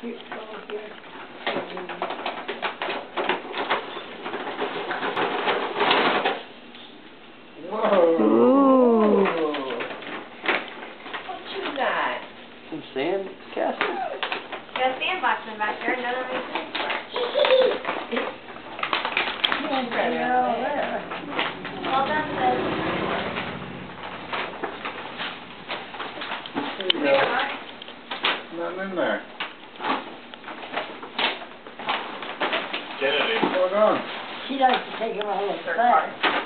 Whoa. Ooh. What you got? Some sand castles? Got a sandbox in the back there, none of it makes sense for it. Well done, sis. There you go. Nothing in there. Kennedy. What's going on? She likes to take them all Third apart. party.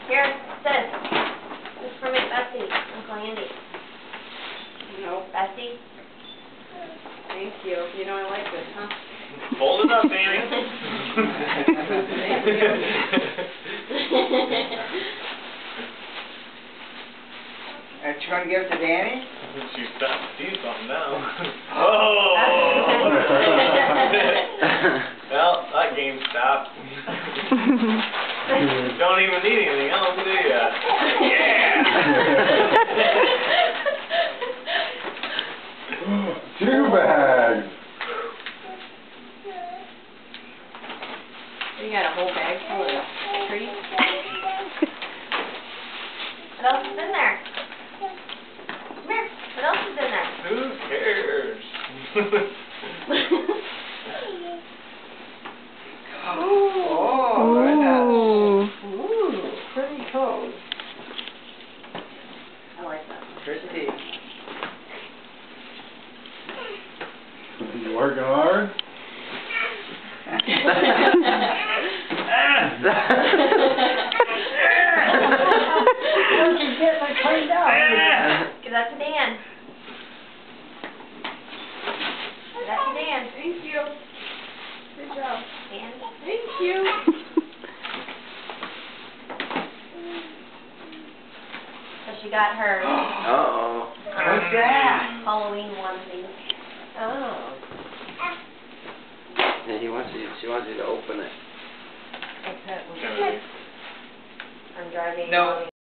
Here, sis. This is for Miss Bessie, Uncle Andy. No, Bessie? thank you. You know I like this, huh? Fold it up, Danny. Are you going to give it to Danny? She's got to see something now. Oh! Well, that game stopped. Don't even need anything else, do you? Yeah! 2 bags. You got a whole bag full of treats? What else is in there? Come here. What else is in there? Who cares? Oh, very nice. Ooh, pretty cool. I like that. Pretty. You working hard? Once you get it cleaned up. Give that to Dan. Give that to Dan. Thank you. Good job. Dan. Thank you. So she got her Uh-oh. What's that? Halloween onesie. Oh. Yeah, she wants you to open it. I put Kennedy. I'm driving. No.